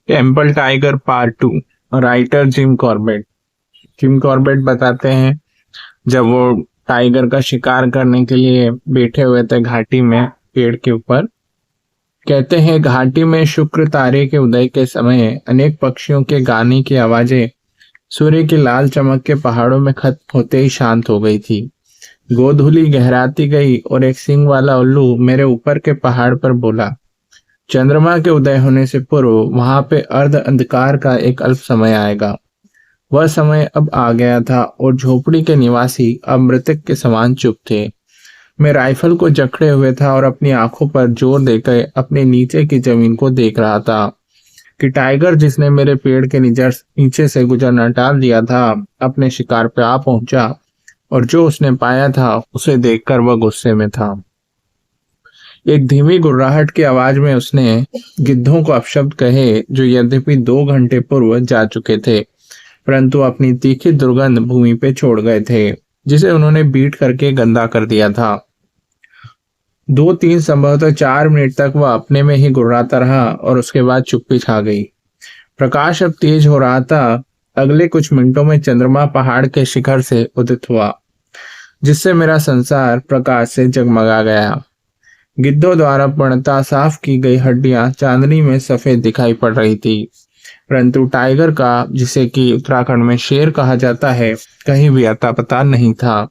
Temple tiger part 2। Writer Jim Corbett. Jim Corbett बताते हैं, जब वो टाइगर का शिकार करने के लिए बैठे हुए थे घाटी में पेड़ के ऊपर। कहते हैं घाटी में शुक्र तारे के उदय के समय अनेक पक्षियों के गाने की आवाजें सूर्य की लाल चमक के पहाड़ों में खत्म होते ही शांत हो गई थी। गोधूली गहराती गई और एक सींग वाला उल्लू मेरे ऊपर के पहाड़ पर बोला। चंद्रमा के उदय होने से पूर्व वहां पे अर्ध अंधकार का एक अल्प समय आएगा। वह समय अब आ गया था और झोपड़ी के निवासी अब मृतक के समान चुप थे। मैं राइफल को जकड़े हुए था और अपनी आंखों पर जोर देकर अपने नीचे की जमीन को देख रहा था कि टाइगर, जिसने मेरे पेड़ के नीचे से गुजरना टाल दिया था, अपने शिकार पे आ पहुंचा और जो उसने पाया था उसे देखकर वह गुस्से में था। एक धीमी गुर्राहट की आवाज में उसने गिद्धों को अपशब्द कहे, जो यद्यपि 2 घंटे पूर्व जा चुके थे, परंतु अपनी तीखी दुर्गंध भूमि पे छोड़ गए थे, जिसे उन्होंने बीट करके गंदा कर दिया था। 2-3 संभवतः 4 मिनट तक वह अपने में ही गुर्राता रहा और उसके बाद चुप्पी छा गई। प्रकाश अब तेज हो रहा था। अगले कुछ मिनटों में चंद्रमा पहाड़ के शिखर से उदित हुआ, जिससे मेरा संसार प्रकाश से जगमगा गया। गिद्धों द्वारा पूर्णतः साफ की गई हड्डियां चांदनी में सफेद दिखाई पड़ रही थी, परंतु टाइगर का, जिसे कि उत्तराखंड में शेर कहा जाता है, कहीं भी अता पता नहीं था।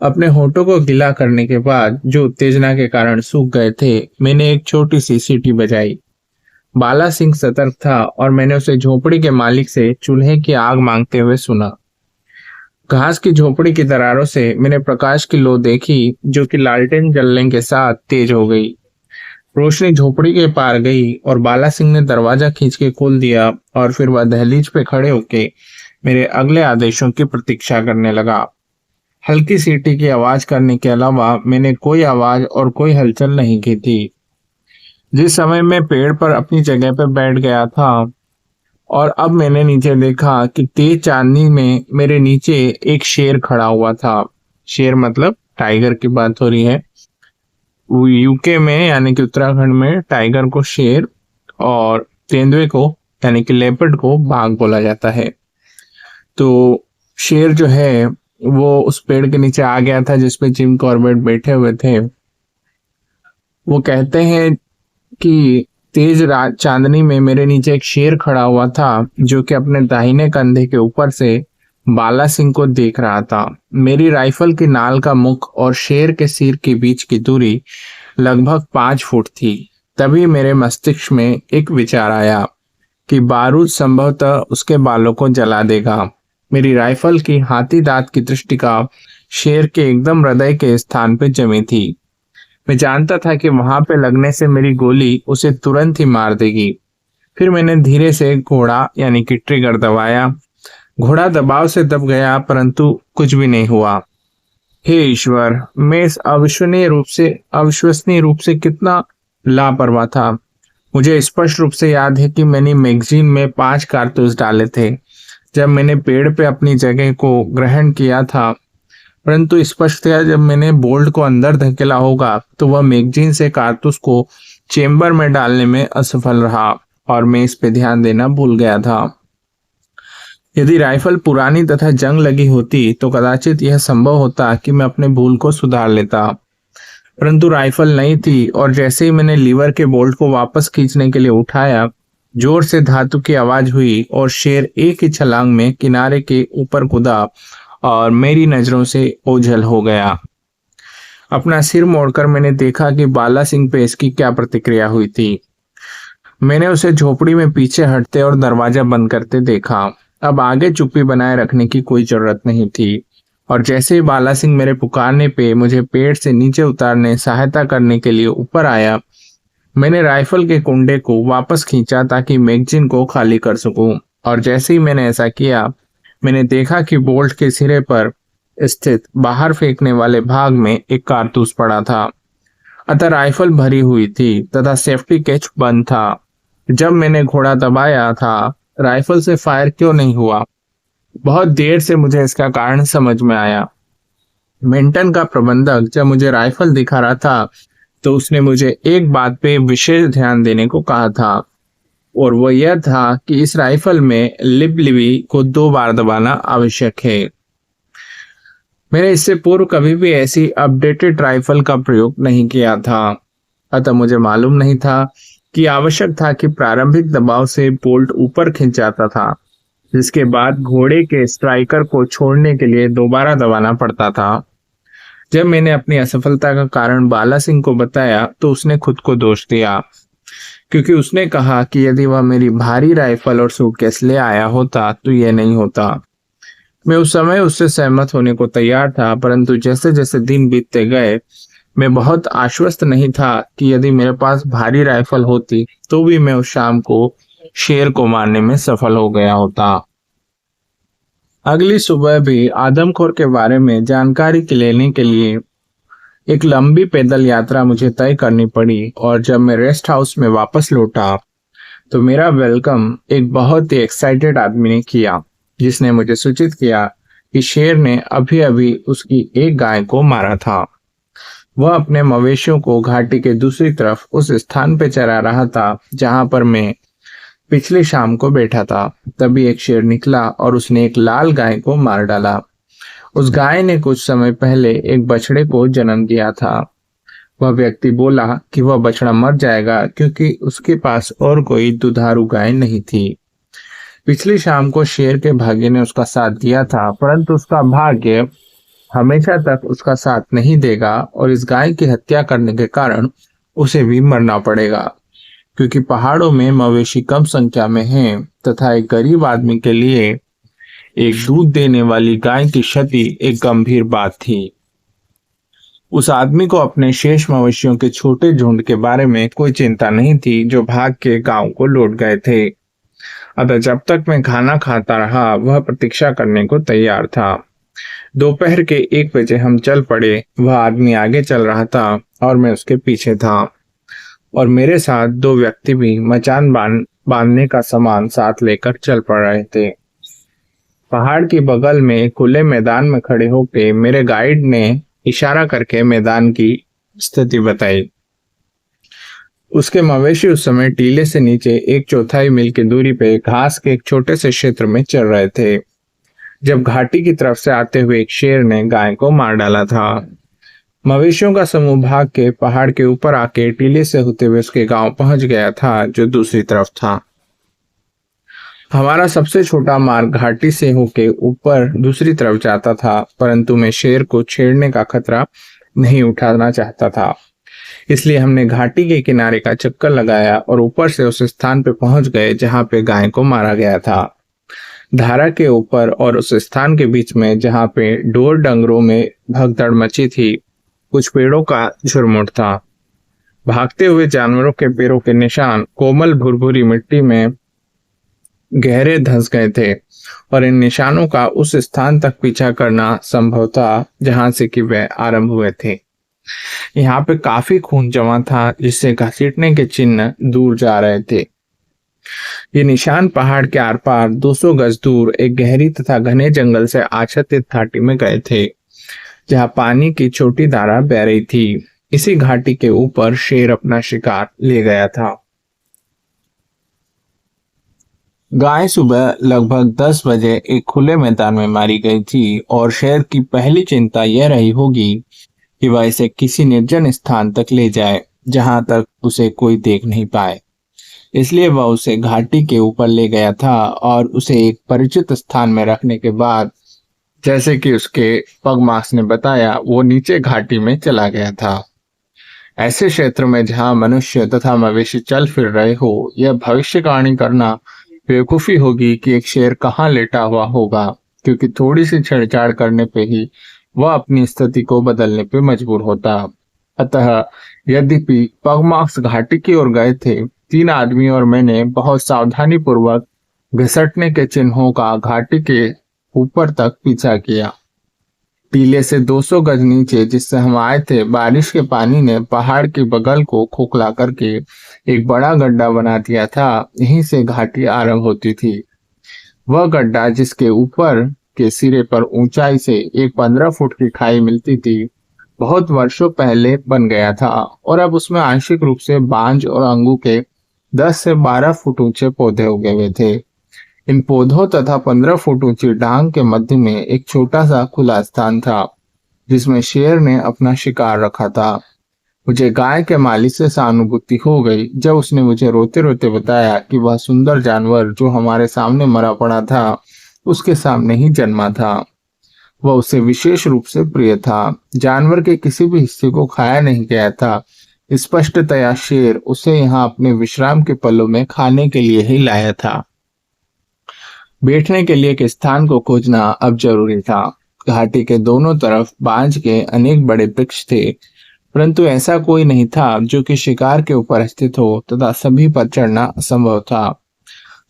अपने होठों को गीला करने के बाद, जो उत्तेजना के कारण सूख गए थे, मैंने एक छोटी सी सीटी बजाई। बाला सिंह सतर्क था और मैंने उसे झोपड़ी के मालिक से चूल्हे की आग मांगते हुए सुना। घास की झोपड़ी की दरारों से मैंने प्रकाश की लो देखी, जो कि लालटेन जलने के साथ तेज हो गई। रोशनी झोपड़ी के पार गई और बाला सिंह ने दरवाजा खींच के खोल दिया और फिर वह दहलीज पे खड़े होके मेरे अगले आदेशों की प्रतीक्षा करने लगा। हल्की सीटी की आवाज करने के अलावा मैंने कोई आवाज और कोई हलचल नहीं की थी। जिस समय मैं पेड़ पर अपनी जगह पर बैठ गया था और अब मैंने नीचे देखा कि तेज चांदनी में मेरे नीचे एक शेर खड़ा हुआ था। शेर मतलब टाइगर की बात हो रही है। वो यूके में, यानी कि उत्तराखंड में, टाइगर को शेर और तेंदुए को, यानी कि लेपर्ड को, बाघ बोला जाता है। तो शेर जो है वो उस पेड़ के नीचे आ गया था जिसपे जिम कॉर्बेट बैठे हुए थे। वो कहते हैं कि तेज रात चांदनी में मेरे नीचे एक शेर खड़ा हुआ था, जो कि अपने दाहिने कंधे के ऊपर से बाला सिंह को देख रहा था। मेरी राइफल की नाल का मुख और शेर के सिर के बीच की दूरी लगभग 5 फुट थी। तभी मेरे मस्तिष्क में एक विचार आया कि बारूद संभवतः उसके बालों को जला देगा। मेरी राइफल की हाथी दांत की दृष्टिका शेर के एकदम हृदय के स्थान पर जमी थी। मैं जानता था कि वहां पे लगने से मेरी गोली उसे तुरंत ही मार देगी। फिर मैंने धीरे से घोड़ा, यानी कि ट्रिगर, दबाया। घोड़ा दबाव से दब गया, परंतु कुछ भी नहीं हुआ। हे ईश्वर, मैं इस अविश्वसनीय रूप से कितना लापरवाह था। मुझे स्पष्ट रूप से याद है कि मैंने मैगजीन में 5 कारतूस डाले थे जब मैंने पेड़ पे अपनी जगह को ग्रहण किया था, परंतु स्पष्ट था जब मैंने बोल्ट को अंदर धकेला होगा तो वह मैगजीन से कारतूस को चेम्बर में डालने में असफल रहा और मैं इस पे ध्यान देना भूल गया था। यदि राइफल पुरानी तथा जंग लगी होती तो कदाचित यह संभव होता कि मैं अपने भूल को सुधार लेता, परंतु राइफल नई थी और जैसे ही मैंने लीवर के बोल्ट को वापस खींचने के लिए उठाया, जोर से धातु की आवाज हुई और शेर एक ही छलांग में किनारे के ऊपर कूदा और मेरी नजरों से ओझल हो गया। अपना सिर मोड़कर मैंने देखा कि बाला सिंह पे इसकी क्या प्रतिक्रिया हुई थी। मैंने उसे झोपड़ी में पीछे हटते और दरवाजा बंद करते देखा। अब आगे चुप्पी बनाए रखने की कोई जरूरत नहीं थी और जैसे ही बाला सिंह मेरे पुकारने पे मुझे पेड़ से नीचे उतारने सहायता करने के लिए ऊपर आया, मैंने राइफल के कुंडे को वापस खींचा ताकि मैगजीन को खाली कर सकूं। और जैसे ही मैंने ऐसा किया, मैंने देखा कि बोल्ट के सिरे पर स्थित बाहर फेंकने वाले भाग में एक कारतूस पड़ा था। अतः राइफल भरी हुई थी तथा सेफ्टी कैच बंद था। जब मैंने घोड़ा दबाया था, राइफल से फायर क्यों नहीं हुआ? बहुत देर से मुझे इसका कारण समझ में आया। मेंटन का प्रबंधक जब मुझे राइफल दिखा रहा था तो उसने मुझे एक बात पे विशेष ध्यान देने को कहा था। और वो यह था कि इस राइफल में लिबलिबी को 2 बार दबाना आवश्यक है। मैंने इससे पूर्व कभी भी ऐसी अपडेटेड राइफल का प्रयोग नहीं किया था, अतः मुझे मालूम नहीं था कि आवश्यक था कि प्रारंभिक दबाव से बोल्ट ऊपर खिंच जाता था, जिसके बाद घोड़े के स्ट्राइकर को छोड़ने के लिए दोबारा दबाना पड़ता था। जब मैंने अपनी असफलता का कारण बाला सिंह को बताया तो उसने खुद को दोष दिया, क्योंकि उसने कहा कि यदि वह मेरी भारी राइफल और सूटकेस ले आया होता तो यह नहीं होता। मैं उस समय उससे सहमत होने को तैयार था, परंतु जैसे जैसे दिन बीतते गए मैं बहुत आश्वस्त नहीं था कि यदि मेरे पास भारी राइफल होती तो भी मैं उस शाम को शेर को मारने में सफल हो गया होता। अगली सुबह भी आदमखोर के बारे में जानकारी लेने के लिए एक लंबी पैदल यात्रा मुझे तय करनी पड़ी, और जब मैं रेस्ट हाउस में वापस लौटा तो मेरा वेलकम एक बहुत ही एक्साइटेड आदमी ने किया, जिसने मुझे सूचित किया कि शेर ने अभी अभी उसकी एक गाय को मारा था। वह अपने मवेशियों को घाटी के दूसरी तरफ उस स्थान पर चरा रहा था जहां पर मैं पिछली शाम को बैठा था। तभी एक शेर निकला और उसने एक लाल गाय को मार डाला। उस गाय ने कुछ समय पहले एक बछड़े को जन्म दिया था। वह व्यक्ति बोला कि वह बछड़ा मर जाएगा क्योंकि उसके पास और कोई दुधारू गाय नहीं थी। पिछली शाम को शेर के भाग्य ने उसका साथ दिया था, परंतु उसका भाग्य हमेशा तक उसका साथ नहीं देगा और इस गाय की हत्या करने के कारण उसे भी मरना पड़ेगा, क्योंकि पहाड़ों में मवेशी कम संख्या में हैं तथा एक गरीब आदमी के लिए एक दूध देने वाली गाय की क्षति एक गंभीर बात थी। उस आदमी को अपने शेष मवेशियों के छोटे झुंड के बारे में कोई चिंता नहीं थी जो भाग के गांव को लौट गए थे। अतः जब तक मैं खाना खाता रहा वह प्रतीक्षा करने को तैयार था। दोपहर के 1 बजे हम चल पड़े। वह आदमी आगे चल रहा था और मैं उसके पीछे था, और मेरे साथ 2 व्यक्ति भी मचान बांधने का सामान साथ लेकर चल पड़ रहे थे। पहाड़ की बगल में खुले मैदान में खड़े होकर मेरे गाइड ने इशारा करके मैदान की स्थिति बताई। उसके मवेशी उस समय टीले से नीचे 1/4 मील की दूरी पे घास के एक छोटे से क्षेत्र में चल रहे थे, जब घाटी की तरफ से आते हुए एक शेर ने गाय को मार डाला था। मवेशियों का समूह भाग के पहाड़ के ऊपर आके टीले से होते हुए उसके गांव पहुंच गया था, जो दूसरी तरफ था। हमारा सबसे छोटा मार्ग घाटी से होके ऊपर दूसरी तरफ जाता था, परंतु मैं शेर को छेड़ने का खतरा नहीं उठाना चाहता था। इसलिए हमने घाटी के किनारे का चक्कर लगाया और ऊपर से उस स्थान पे पहुंच गए जहां पे गाय को मारा गया था। धारा के ऊपर और उस स्थान के बीच में जहां पे ढोर डंगरों में भगदड़ मची थी, कुछ पेड़ों का झुरमुट था। भागते हुए जानवरों के पैरों के निशान कोमल भुरभुरी मिट्टी में गहरे धंस गए थे, और इन निशानों का उस स्थान तक पीछा करना संभव था जहां से कि वे आरंभ हुए थे। यहाँ पे काफी खून जमा था, जिससे घसीटने के चिन्ह दूर जा रहे थे। ये निशान पहाड़ के आर पार 200 गज दूर एक गहरी तथा घने जंगल से आच्छादित घाटी में गए थे, जहाँ पानी की छोटी धारा बह रही थी। इसी घाटी के ऊपर शेर अपना शिकार ले गया था। गाय सुबह लगभग 10 बजे एक खुले मैदान में मारी गई थी, और शेर की पहली चिंता यह रही होगी कि वह इसे किसी निर्जन स्थान तक ले जाए जहां तक उसे कोई देख नहीं पाए। इसलिए वह उसे घाटी के ऊपर ले गया था और उसे एक परिचित स्थान में रखने के बाद, जैसे कि उसके पगमार्क्स ने बताया, वो नीचे घाटी में चला गया था। ऐसे क्षेत्र में जहां मनुष्य तथा मवेशी चल फिर रहे हो, यह भविष्यवाणी करना बेवकूफी होगी कि एक शेर कहाँ लेटा हुआ होगा, क्योंकि थोड़ी सी छेड़छाड़ करने पे ही वह अपनी स्थिति को बदलने पे मजबूर होता। अतः यद्यपि पगमार्क्स घाटी की ओर गए थे, 3 आदमी और मैंने बहुत सावधानी पूर्वक घिसटने के चिन्हों का घाटी के ऊपर तक पीछा किया। टीले से 200 गज नीचे जिससे हम आए थे, बारिश के पानी ने पहाड़ के बगल को खोखला करके एक बड़ा गड्ढा बना दिया था। यहीं से घाटी आरंभ होती थी। वह गड्ढा, जिसके ऊपर के सिरे पर ऊंचाई से एक 15 फुट की खाई मिलती थी, बहुत वर्षों पहले बन गया था, और अब उसमें आंशिक रूप से बांज और अंगू के 10 से 12 फुट ऊंचे पौधे उगे हुए थे। इन पौधों तथा 15 फुट ऊंची ढांग के मध्य में एक छोटा सा खुला स्थान था, जिसमें शेर ने अपना शिकार रखा था। मुझे गाय के मालिक से सहानुभूति हो गई जब उसने मुझे रोते रोते बताया कि वह सुंदर जानवर जो हमारे सामने मरा पड़ा था, उसके सामने ही जन्मा था। वह उसे विशेष रूप से प्रिय था। जानवर के किसी भी हिस्से को खाया नहीं गया था। स्पष्टतया शेर उसे यहाँ अपने विश्राम के पलों में खाने के लिए ही लाया था। बैठने के लिए एक स्थान को खोजना अब जरूरी था। घाटी के दोनों तरफ बांज के अनेक बड़े वृक्ष थे, परंतु ऐसा कोई नहीं था जो कि शिकार के ऊपर स्थित हो तथा सभी पर चढ़ना असंभव था।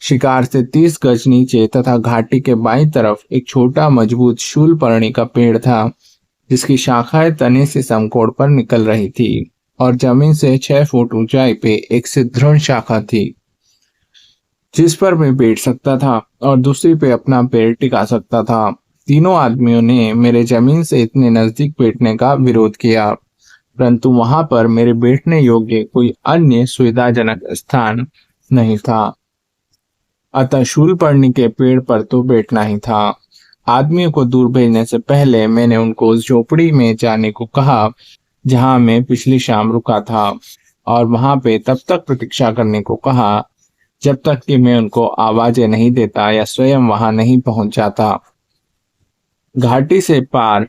शिकार से 30 गज नीचे तथा घाटी के बाईं तरफ एक छोटा मजबूत शूलपर्णी का पेड़ था, जिसकी शाखाएं तने से समकोण पर निकल रही थी और जमीन से 6 फुट ऊंचाई पे एक सुदृढ़ शाखा थी, जिस पर मैं बैठ सकता था और दूसरी पे अपना पैर टिका सकता था। तीनों आदमियों ने मेरे जमीन से इतने नजदीक बैठने का विरोध किया, परंतु वहां पर मेरे बैठने योग्य कोई अन्य सुविधाजनक स्थान नहीं था। अतः शूलपर्णी के पेड़ पर तो बैठना ही था। आदमियों को दूर भेजने से पहले मैंने उनको उस झोपड़ी में जाने को कहा जहां मैं पिछली शाम रुका था, और वहां पे तब तक प्रतीक्षा करने को कहा जब तक कि मैं उनको आवाजें नहीं देता या स्वयं वहां नहीं पहुंच जाता। घाटी से पार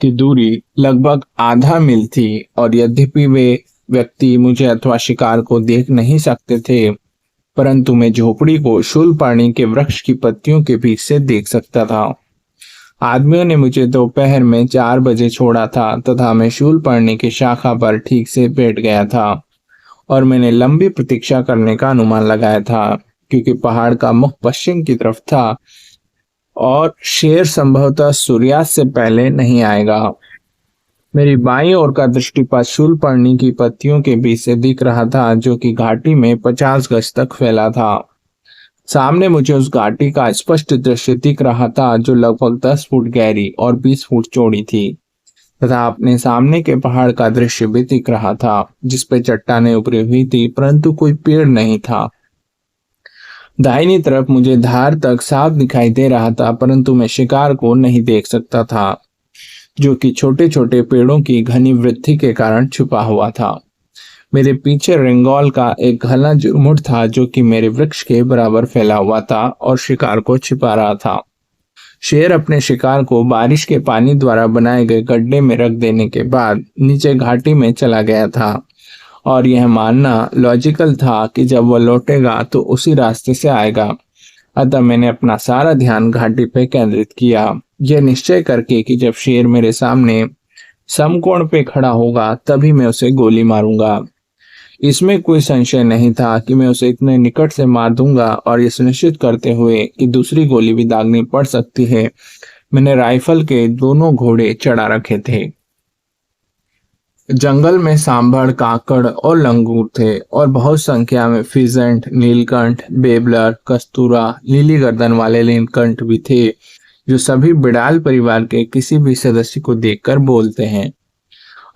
की दूरी लगभग आधा मील थी, और यद्यपि वे व्यक्ति मुझे अथवा शिकार को देख नहीं सकते थे, परंतु मैं झोपड़ी को शूलपाणी के वृक्ष की पत्तियों के बीच से देख सकता था। आदमियों ने मुझे दोपहर में 4 बजे छोड़ा था तथा मैं शूलपाणी की शाखा पर ठीक से बैठ गया था, और मैंने लंबी प्रतीक्षा करने का अनुमान लगाया था, क्योंकि पहाड़ का मुख पश्चिम की तरफ था और शेर संभवतः सूर्यास्त से पहले नहीं आएगा। मेरी बाईं ओर का दृष्टिपात शूलपर्णी की पत्तियों के बीच से दिख रहा था, जो कि घाटी में 50 गज तक फैला था। सामने मुझे उस घाटी का स्पष्ट दृश्य दिख रहा था, जो लगभग 10 फुट गहरी और 20 फुट चौड़ी थी, तथा अपने सामने के पहाड़ का दृश्य भी दिख रहा था, जिस पे चट्टानें उभरी हुई थी, परंतु कोई पेड़ नहीं था। दाहिनी तरफ मुझे धार तक साफ दिखाई दे रहा था, परंतु मैं शिकार को नहीं देख सकता था, जो कि छोटे छोटे पेड़ों की घनी वृद्धि के कारण छुपा हुआ था। मेरे पीछे रिंगौल का एक घना झुरमुट था, जो कि मेरे वृक्ष के बराबर फैला हुआ था और शिकार को छिपा रहा था। शेर अपने शिकार को बारिश के पानी द्वारा बनाए गए गड्ढे में रख देने के बाद नीचे घाटी में चला गया था, और यह मानना लॉजिकल था कि जब वह लौटेगा तो उसी रास्ते से आएगा। अतः मैंने अपना सारा ध्यान घाटी पे केंद्रित किया, यह निश्चय करके कि जब शेर मेरे सामने समकोण पे खड़ा होगा तभी मैं उसे गोली मारूंगा। इसमें कोई संशय नहीं था कि मैं उसे इतने निकट से मार दूंगा, और ये सुनिश्चित करते हुए कि दूसरी गोली भी दागनी पड़ सकती है, मैंने राइफल के दोनों घोड़े चढ़ा रखे थे। जंगल में सांभर, काकड़ और लंगूर थे, और बहुत संख्या में फिजेंट, नीलकंठ, बेबलर, कस्तूरा, नीली गर्दन वाले नीलकंठ भी थे, जो सभी बिड़ाल परिवार के किसी भी सदस्य को देखकर बोलते हैं।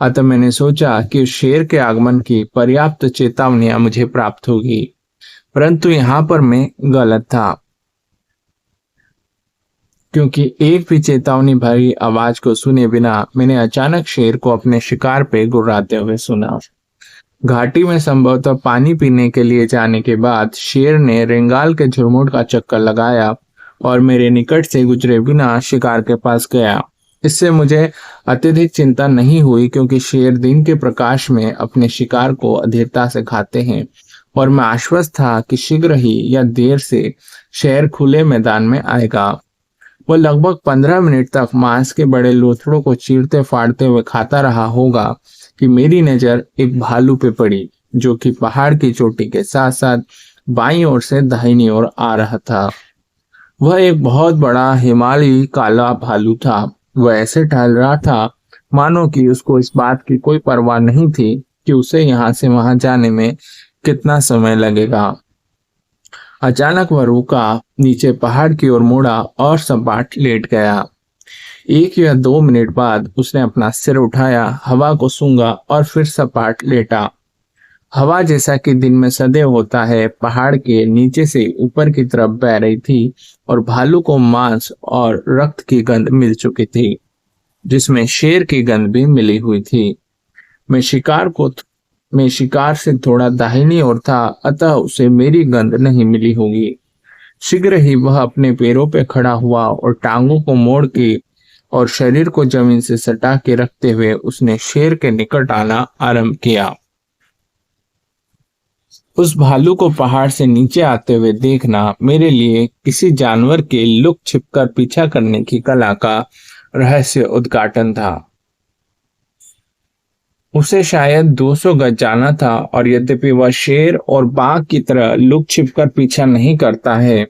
अतः मैंने सोचा कि शेर के आगमन की पर्याप्त चेतावनियां मुझे प्राप्त होगी, परंतु यहाँ पर मैं गलत था, क्योंकि एक भी चेतावनी भरी आवाज को सुने बिना मैंने अचानक शेर को अपने शिकार पे गुर्राते हुए सुना। घाटी में संभवतः पानी पीने के लिए जाने के बाद शेर ने रेंगाल के झुरमुट का चक्कर लगाया और मेरे निकट से गुजरे बिना शिकार के पास गया। इससे मुझे अत्यधिक चिंता नहीं हुई, क्योंकि शेर दिन के प्रकाश में अपने शिकार को अधीरता से खाते हैं, और मैं आश्वस्त था कि शीघ्र ही या देर से शेर खुले मैदान में आएगा। वह लगभग 15 मिनट तक मांस के बड़े लोथड़ों को चीरते फाड़ते हुए खाता रहा होगा कि मेरी नजर एक भालू पे पड़ी, जो कि पहाड़ की चोटी के साथ साथ बाईं ओर से दाहिनी ओर आ रहा था। वह एक बहुत बड़ा हिमालयी काला भालू था। वह ऐसे टहल रहा था मानो कि उसको इस बात की कोई परवाह नहीं थी कि उसे यहाँ से वहां जाने में कितना समय लगेगा। अचानक वह रुका, नीचे पहाड़ की ओर मुड़ा और सपाट लेट गया। 1 या 2 मिनट बाद उसने अपना सिर उठाया, हवा को सूंघा और फिर सपाट लेटा। हवा जैसा कि दिन में सदैव होता है पहाड़ के नीचे से ऊपर की तरफ बह रही थी और भालू को मांस और रक्त की गंध मिल चुकी थी, जिसमें शेर की गंध भी मिली हुई थी। मैं शिकार को मैं शिकार से थोड़ा दाहिनी ओर था, अतः उसे मेरी गंध नहीं मिली होगी। शीघ्र ही वह अपने पैरों पे खड़ा हुआ और टांगों को मोड़ के और शरीर को जमीन से सटा के रखते हुए उसने शेर के निकट आना आरंभ किया। उस भालू को पहाड़ से नीचे आते हुए देखना मेरे लिए किसी जानवर के लुक छिपकर पीछा करने की कला का रहस्य उद्घाटन था। उसे शायद 200 गज जाना था और यद्यपि वह शेर और बाघ की तरह लुक छिपकर पीछा नहीं करता है,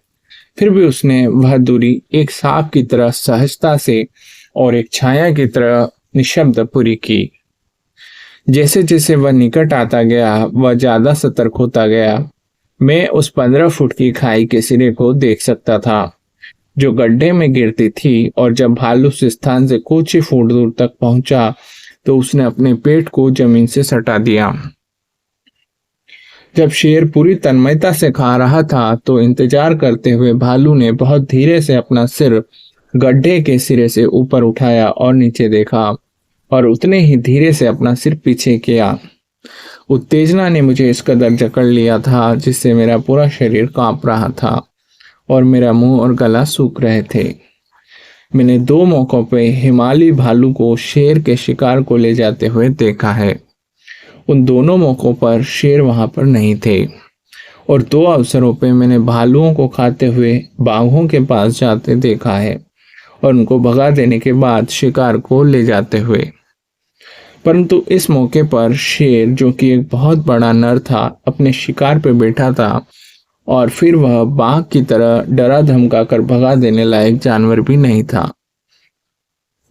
फिर भी उसने वह दूरी एक सांप की तरह सहजता से और एक छाया की तरह निशब्द पूरी की। जैसे जैसे वह निकट आता गया वह ज्यादा सतर्क होता गया। मैं उस 15 फुट की खाई के सिरे को देख सकता था जो गड्ढे में गिरती थी, और जब भालू उस स्थान से कुछ ही फुट दूर तक पहुंचा तो उसने अपने पेट को जमीन से सटा दिया। जब शेर पूरी तन्मयता से खा रहा था तो इंतजार करते हुए भालू ने बहुत धीरे से अपना सिर गड्ढे के सिरे से ऊपर उठाया और नीचे देखा, और उतने ही धीरे से अपना सिर पीछे किया। उत्तेजना ने मुझे इस कदर जकड़ लिया था जिससे मेरा पूरा शरीर कांप रहा था और मेरा मुंह और गला सूख रहे थे। मैंने 2 मौकों पे हिमालयी भालू को शेर के शिकार को ले जाते हुए देखा है। उन दोनों मौकों पर शेर वहां पर नहीं थे, और 2 अवसरों पे मैंने भालुओं को खाते हुए बाघों के पास जाते देखा है और उनको भगा देने के बाद शिकार को ले जाते हुए। परंतु इस मौके पर शेर, जो कि एक बहुत बड़ा नर था, अपने शिकार पे बैठा था, और फिर वह बाघ की तरह डरा धमका कर भगा देने लायक जानवर भी नहीं था।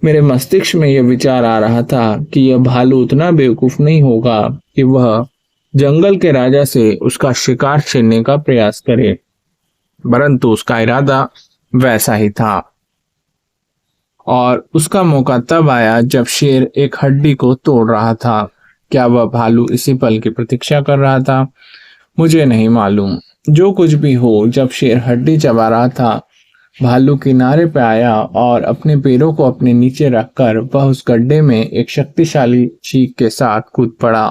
मेरे मस्तिष्क में यह विचार आ रहा था कि यह भालू उतना बेवकूफ नहीं होगा कि वह जंगल के राजा से उसका शिकार छीनने का प्रयास करे, परंतु उसका इरादा वैसा ही था। और उसका मौका तब आया जब शेर एक हड्डी को तोड़ रहा था। क्या वह भालू इसी पल की प्रतीक्षा कर रहा था? मुझे नहीं मालूम। जो कुछ भी हो, जब शेर हड्डी चबा रहा था, भालू किनारे पे आया और अपने पैरों को अपने नीचे रखकर वह उस गड्ढे में एक शक्तिशाली चीख के साथ कूद पड़ा।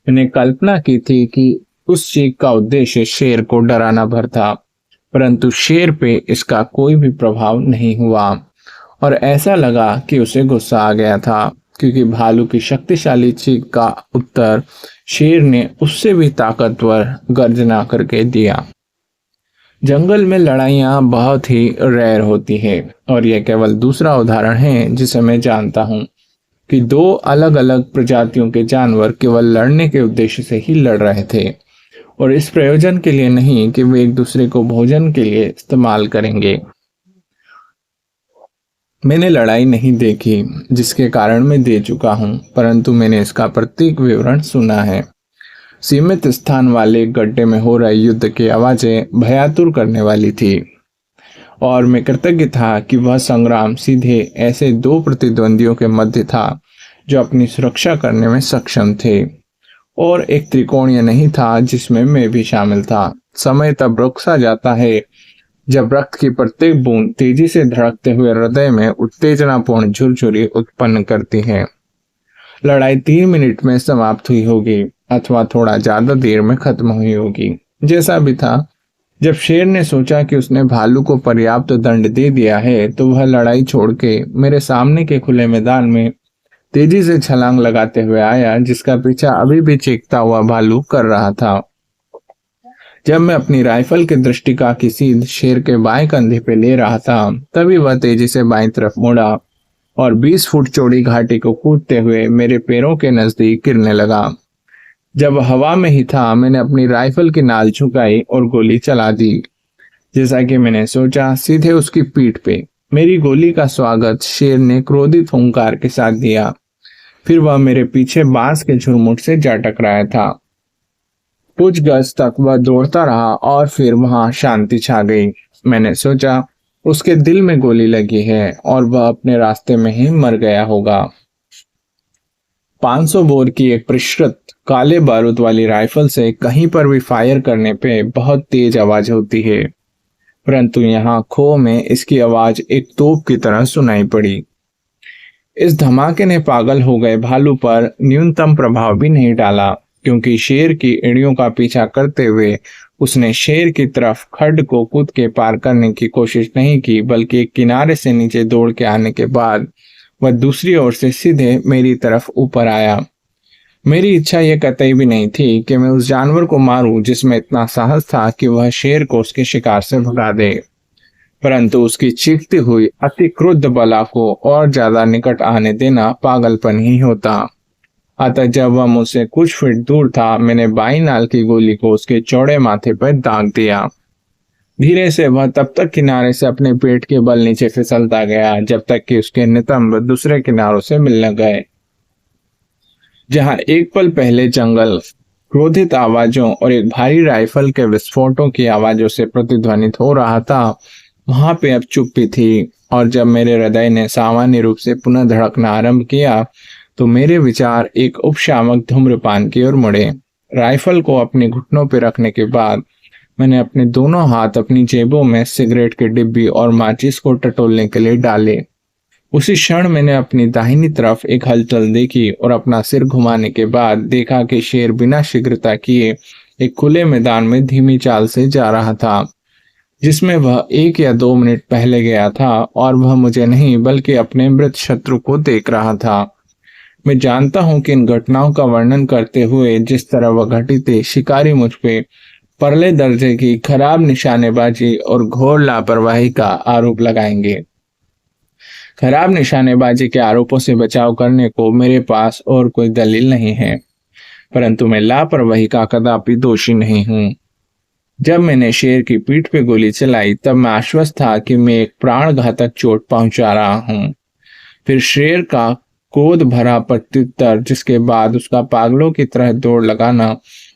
मैंने कल्पना की थी कि उस चीख का उद्देश्य शेर को डराना भर था, परंतु शेर पे इसका कोई भी प्रभाव नहीं हुआ, और ऐसा लगा कि उसे गुस्सा आ गया था, क्योंकि भालू की शक्तिशाली चीख का उत्तर शेर ने उससे भी ताकतवर गर्जना करके दिया। जंगल में लड़ाइयाँ बहुत ही रेयर होती है, और यह केवल दूसरा उदाहरण है जिसे मैं जानता हूँ कि 2 अलग अलग प्रजातियों के जानवर केवल लड़ने के उद्देश्य से ही लड़ रहे थे, और इस प्रयोजन के लिए नहीं कि वे एक दूसरे को भोजन के लिए इस्तेमाल करेंगे। मैंने लड़ाई नहीं देखी, जिसके कारण मैं दे चुका हूँ, परंतु मैंने इसका प्रत्येक विवरण सुना है। सीमित स्थान वाले गड्ढे में हो रहे युद्ध की आवाजें भयातुर करने वाली थी, और मैं कृतज्ञ था कि वह संग्राम सीधे ऐसे 2 प्रतिद्वंदियों के मध्य था जो अपनी सुरक्षा करने में सक्षम थे, और एक त्रिकोणीय नहीं था जिसमें मैं भी शामिल था। समय तब रुक सा जाता है जब रक्त की प्रत्येक बूंद तेजी से धड़कते हुए हृदय में उत्तेजनापूर्ण झुरझुरी उत्पन्न करती है। लड़ाई 3 मिनट में समाप्त हुई होगी अथवा थोड़ा ज्यादा देर में खत्म हुई होगी। जैसा भी था, जब शेर ने सोचा कि उसने भालू को पर्याप्त दंड दे दिया है तो वह लड़ाई छोड़ के मेरे सामने के खुले मैदान में तेजी से छलांग लगाते हुए आया, जिसका पीछा अभी भी चीखता हुआ भालू कर रहा था। जब मैं अपनी राइफल की दृष्टिका की सीध शेर के बाएं कंधे पे ले रहा था, तभी वह तेजी से बाईं तरफ मुड़ा और 20 फुट चौड़ी घाटी को कूदते हुए मेरे पैरों के नजदीक गिरने लगा। जब हवा में ही था, मैंने अपनी राइफल की नाल झुकाई और गोली चला दी। जैसा कि मैंने सोचा, सीधे उसकी पीठ पे मेरी गोली का स्वागत शेर ने क्रोधित हुंकार के साथ दिया। फिर वह मेरे पीछे बांस के झुरमुट से जा टकराया था। कुछ गज तक वह दौड़ता रहा और फिर वहां शांति छा गई। मैंने सोचा उसके दिल में गोली लगी है और वह अपने रास्ते में ही मर गया होगा। 500 बोर की एक परिष्कृत काले बारूद वाली राइफल से कहीं पर भी फायर करने पे बहुत तेज आवाज होती है, परंतु यहाँ खो में इसकी आवाज एक तोप की तरह सुनाई पड़ी। इस धमाके ने पागल हो गए भालू पर न्यूनतम प्रभाव भी नहीं डाला, क्योंकि शेर की एड़ियों का पीछा करते हुए उसने शेर की तरफ खड्ड को कूद के पार करने की कोशिश नहीं की, बल्कि एक किनारे से नीचे दौड़ के आने के बाद वह दूसरी ओर से सीधे मेरी तरफ ऊपर आया। मेरी इच्छा यह कतई भी नहीं थी कि मैं उस जानवर को मारूं जिसमें इतना साहस था कि वह शेर को उसके शिकार से भगा दे, परंतु उसकी चीखती हुई अति क्रुद्ध बला को और ज्यादा निकट आने देना पागलपन ही होता। अतः जब वह मुझसे कुछ फीट दूर था, मैंने बाईं नाल की गोली को उसके चौड़े माथे पर दाग दिया। धीरे से वह तब तक किनारे से अपने पेट के बल नीचे फिसलता गया जब तक कि उसके नितंब दूसरे किनारों से मिल न गए। जहां एक पल पहले जंगल क्रोधित आवाजों और एक भारी राइफल के विस्फोटों की आवाजों से प्रतिध्वनित हो रहा था, वहां पे अब चुप्पी थी। और जब मेरे हृदय ने सामान्य रूप से पुनः धड़कना आरंभ किया तो मेरे विचार एक उपशामक धूम्रपान की ओर मुड़े। राइफल को अपने घुटनों पर रखने के बाद मैंने अपने दोनों हाथ अपनी जेबों में सिगरेट की डिब्बी और माचिस को टटोलने के लिए डाले। उसी क्षण मैंने अपनी दाहिनी तरफ एक हलचल देखी और अपना सिर घुमाने के बाद देखा कि शेर बिना शीघ्रता किए एक खुले मैदान में धीमी चाल से जा रहा था, जिसमें वह 1 या 2 मिनट पहले गया था, और वह मुझे नहीं बल्कि अपने मृत शत्रु को देख रहा था। मैं जानता हूं कि इन घटनाओं का वर्णन करते हुए जिस तरह वह घटित थे, शिकारी मुझ पे परले दर्जे की खराब निशानेबाजी और घोर लापरवाही का आरोप लगाएंगे। खराब निशानेबाजी के आरोपों से बचाव करने को मेरे पास और कोई दलील नहीं है, परंतु मैं लापरवाही का कदापि दोषी नहीं हूं। जब मैंने शेर की पीठ पे गोली चलाई तब मैं आश्वस्त था कि मैं एक प्राण घातक चोट पहुंचा रहा हूं। फिर शेर का क्रोध भरा प्रत्युत्तर, जिसके बाद उसका पागलों की तरह दौड़ लगाना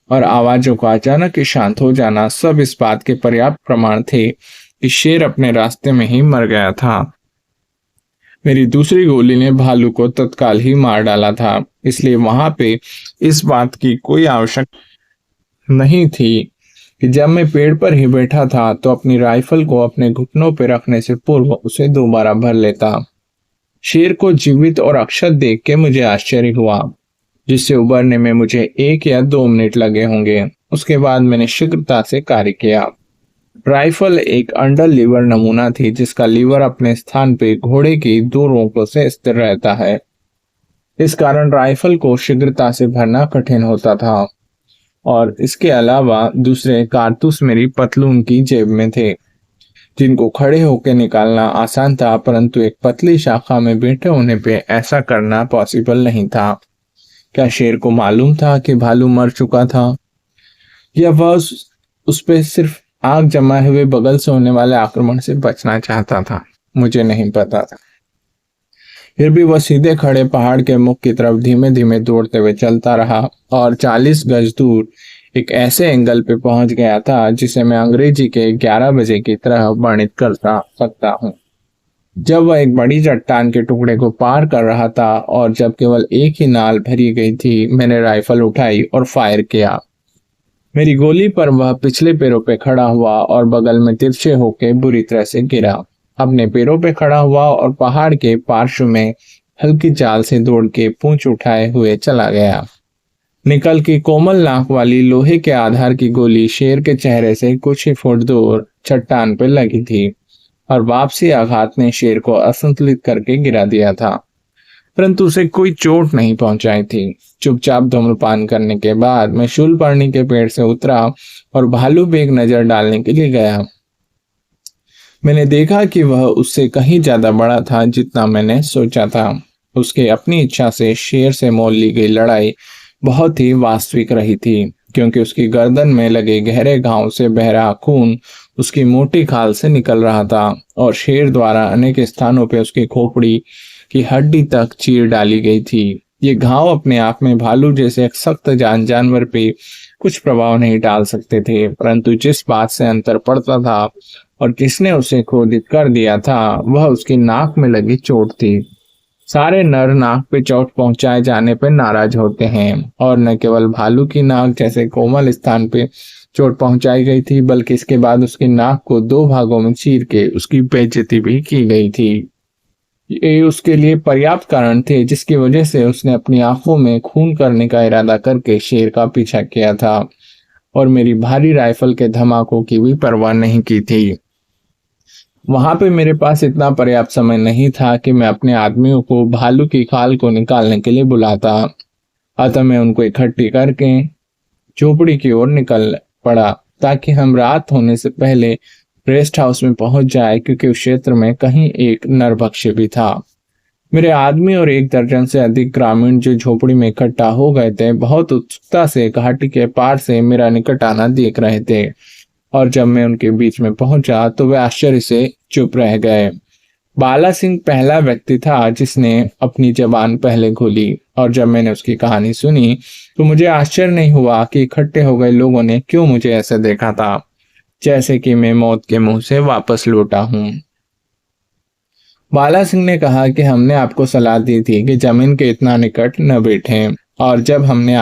और आवाजों का अचानक ही शांत हो जाना, सब इस बात के पर्याप्त प्रमाण थे कि शेर अपने रास्ते में ही मर गया था। मेरी दूसरी गोली ने भालू को तत्काल ही मार डाला था, इसलिए वहां पे इस बात की कोई आवश्यकता नहीं थी कि जब मैं पेड़ पर ही बैठा था तो अपनी राइफल को अपने घुटनों पर रखने से पूर्व उसे दोबारा भर लेता। शेर को जीवित और अक्षत देख के मुझे आश्चर्य हुआ, जिससे उबरने में मुझे 1 या 2 मिनट लगे होंगे। उसके बाद मैंने शीघ्रता से कार्य किया। राइफल एक अंडर लीवर नमूना थी, जिसका लीवर अपने स्थान पे घोड़े की 2 रोंकों से स्थिर रहता है। इस कारण राइफल को शीघ्रता से भरना कठिन होता था, और इसके अलावा दूसरे कारतूस मेरी पतलून की जेब में थे, जिनको खड़े होकर निकालना आसान था, परंतु एक पतली शाखा में बैठे होने पे ऐसा करना पॉसिबल नहीं था। क्या शेर को मालूम था कि भालू मर चुका था, या वह उस पे सिर्फ आग जमाए हुए बगल से होने वाले आक्रमण से बचना चाहता था? मुझे नहीं पता था। फिर भी वह सीधे खड़े पहाड़ के मुख की तरफ धीमे धीमे दौड़ते हुए चलता रहा और 40 गज दूर एक ऐसे एंगल पे पहुंच गया था जिसे मैं अंग्रेजी के 11 बजे की तरह वर्णित कर सकता हूँ। जब वह एक बड़ी चट्टान के टुकड़े को पार कर रहा था और जब केवल एक ही नाल भरी गई थी, मैंने राइफल उठाई और फायर किया। मेरी गोली पर वह पिछले पैरों पे खड़ा हुआ और बगल में तिरछे होकर बुरी तरह से गिरा। अपने पैरों पे खड़ा हुआ और पहाड़ के पार्श्व में हल्की चाल से दौड़ के पूंछ उठाए हुए चला गया। निकल की कोमल नाक वाली लोहे के आधार की गोली शेर के चेहरे से कुछ ही फुट दूर चट्टान पर लगी थी और वापसी आघात ने शेर को असंतुलित करके गिरा दिया था, परंतु उसे कोई चोट नहीं पहुंचाई थी। चुपचाप धूम्रपान करने के बाद मैं शूलपर्णी के पेड़ से उतरा और भालू पे एक नजर डालने के लिए गया। मैंने देखा कि वह उससे कहीं ज्यादा बड़ा था जितना मैंने सोचा था। उसके अपनी इच्छा से शेर से मोल ली गई लड़ाई बहुत ही वास्तविक रही थी, क्योंकि उसकी गर्दन में लगे गहरे घाव से बह रहा खून उसकी मोटी खाल से निकल रहा था और शेर द्वारा अनेक स्थानों पर उसकी खोपड़ी की हड्डी तक चीर डाली गई थी। ये घाव अपने आप में भालू जैसे एक सख्त जानवर पे कुछ प्रभाव नहीं डाल सकते थे, परंतु जिस बात से अंतर पड़ता था और जिसने उसे क्रोधित कर दिया था वह उसकी नाक में लगी चोट थी। सारे नर नाक पे चोट पहुंचाए जाने पर नाराज होते हैं, और न केवल भालू की नाक जैसे कोमल स्थान पे चोट पहुंचाई गई थी, बल्कि इसके बाद उसकी नाक को 2 भागों में चीर के उसकी बेइज्जती भी की गई थी। ये उसके लिए पर्याप्त कारण थे, जिसकी वजह से उसने अपनी आंखों में खून करने का इरादा करके शेर का पीछा किया था और मेरी भारी राइफल के धमाकों की भी परवाह नहीं की थी। वहां पे मेरे पास इतना पर्याप्त समय नहीं था कि मैं अपने आदमियों को भालू की खाल को निकालने के लिए बुलाता। अतः मैं उनको इकट्ठी करके झोपड़ी की ओर निकल पड़ा, ताकि हम रात होने से पहले रेस्ट हाउस में पहुंच जाए, क्योंकि उस क्षेत्र में कहीं एक नरभक्षी भी था। मेरे आदमी और 1 दर्जन से अधिक ग्रामीण जो झोपड़ी में इकट्ठा हो गए थे, बहुत उत्सुकता से घाटी के पार से मेरा निकट आना देख रहे थे, और जब मैं उनके बीच में पहुंचा तो वे आश्चर्य से चुप रह गए। बाला सिंह पहला व्यक्ति था जिसने अपनी जबान पहले खोली, और जब मैंने उसकी कहानी सुनी तो मुझे आश्चर्य नहीं हुआ कि इकट्ठे हो गए लोगों ने क्यों मुझे ऐसे देखा था, जैसे कि मैं मौत के मुंह से वापस लौटा हूं। बाला सिंह ने कहा कि हमने आपको सलाह दी थी कि जमीन के इतना निकट न बैठें, और जब हमने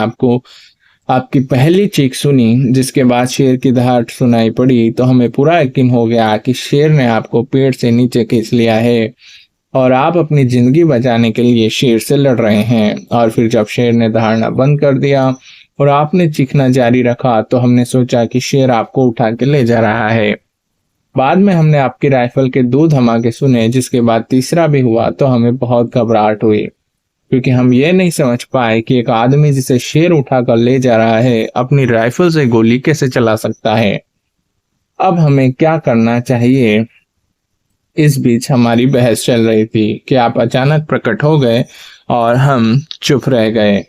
आपकी पहली चीख सुनी, जिसके बाद शेर की दहाड़ सुनाई पड़ी, तो हमें पूरा यकीन हो गया कि शेर ने आपको पेड़ से नीचे खींच लिया है और आप अपनी जिंदगी बचाने के लिए शेर से लड़ रहे हैं। और फिर जब शेर ने दहाड़ना बंद कर दिया और आपने चीखना जारी रखा, तो हमने सोचा कि शेर आपको उठा के ले जा रहा है। बाद में हमने आपकी राइफल के 2 धमाके सुने, जिसके बाद तीसरा भी हुआ, तो हमें बहुत घबराहट हुई, क्योंकि हम ये नहीं समझ पाए कि एक आदमी जिसे शेर उठाकर ले जा रहा है अपनी राइफल से गोली कैसे चला सकता है। अब हमें क्या करना चाहिए? इस बीच हमारी बहस चल रही थी कि आप अचानक प्रकट हो गए और हम चुप रह गए।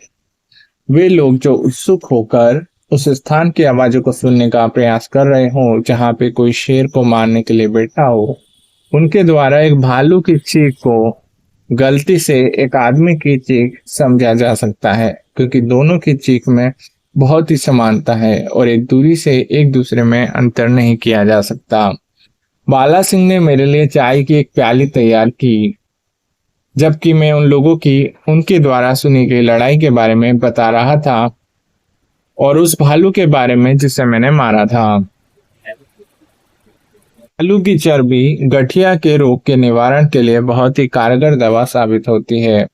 वे लोग जो उत्सुक होकर उस स्थान की आवाजों को सुनने का प्रयास कर रहे हो जहां पे कोई शेर को मारने के लिए बैठा हो, उनके द्वारा एक भालू की चीख को गलती से एक आदमी की चीख समझा जा सकता है, क्योंकि दोनों की चीख में बहुत ही समानता है और एक दूरी से एक दूसरे में अंतर नहीं किया जा सकता। बाला सिंह ने मेरे लिए चाय की एक प्याली तैयार की, जबकि मैं उन लोगों की उनके द्वारा सुनी गई लड़ाई के बारे में बता रहा था और उस भालू के बारे में जिसे मैंने मारा था। भालू की चर्बी गठिया के रोग के निवारण के लिए बहुत ही कारगर दवा साबित होती है,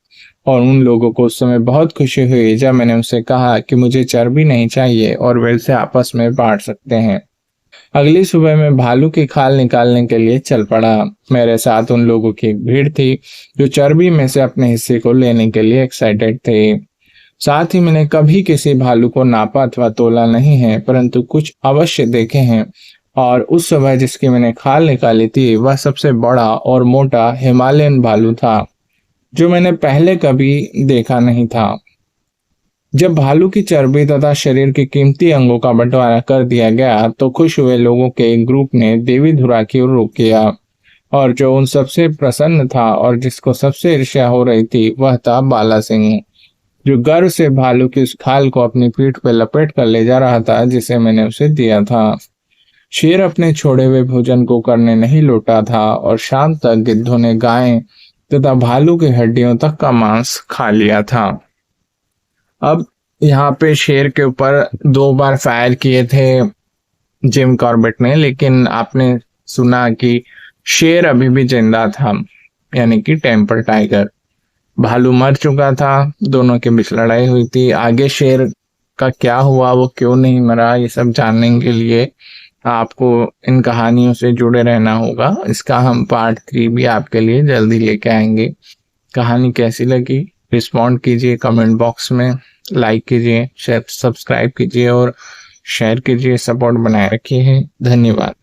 और उन लोगों को उस समय बहुत खुशी हुई जब मैंने उनसे कहा कि मुझे चर्बी नहीं चाहिए और वे इसे आपस में बांट सकते हैं। अगली सुबह मैं भालू की खाल निकालने के लिए चल पड़ा। मेरे साथ उन लोगों की एक भीड़ थी जो चर्बी में से अपने हिस्से को लेने के लिए एक्साइटेड थे। साथ ही मैंने कभी किसी भालू को नापा अथवा तोला नहीं है, परंतु कुछ अवश्य देखे हैं, और उस समय जिसकी मैंने खाल निकाली थी वह सबसे बड़ा और मोटा हिमालयन भालू था, जो मैंने पहले कभी देखा नहीं था। जब भालू की चर्बी तथा शरीर के कीमती अंगों का बंटवारा कर दिया गया, तो खुश हुए लोगों के एक ग्रुप ने देवी धुरा की ओर रुख किया, और जो उन सबसे प्रसन्न था और जिसको सबसे ईर्ष्या हो रही थी वह था बाला सिंह, जो गर्व से भालू की उस खाल को अपनी पीठ पर लपेट कर ले जा रहा था जिसे मैंने उसे दिया था। शेर अपने छोड़े हुए भोजन को करने नहीं लौटा था, और शाम तक गिद्धों ने गाय तथा भालू की हड्डियों तक का मांस खा लिया था। अब यहाँ पे शेर के ऊपर 2 बार फायर किए थे जिम कॉर्बेट ने, लेकिन आपने सुना कि शेर अभी भी जिंदा था, यानी कि टेम्पर टाइगर। भालू मर चुका था, दोनों के बीच लड़ाई हुई थी। आगे शेर का क्या हुआ, वो क्यों नहीं मरा, ये सब जानने के लिए आपको इन कहानियों से जुड़े रहना होगा। इसका हम पार्ट 3 भी आपके लिए जल्दी लेके आएंगे। कहानी कैसी लगी रिस्पॉन्ड कीजिए कमेंट बॉक्स में, लाइक कीजिए, सब्सक्राइब कीजिए और शेयर कीजिए। सपोर्ट बनाए रखिए। धन्यवाद।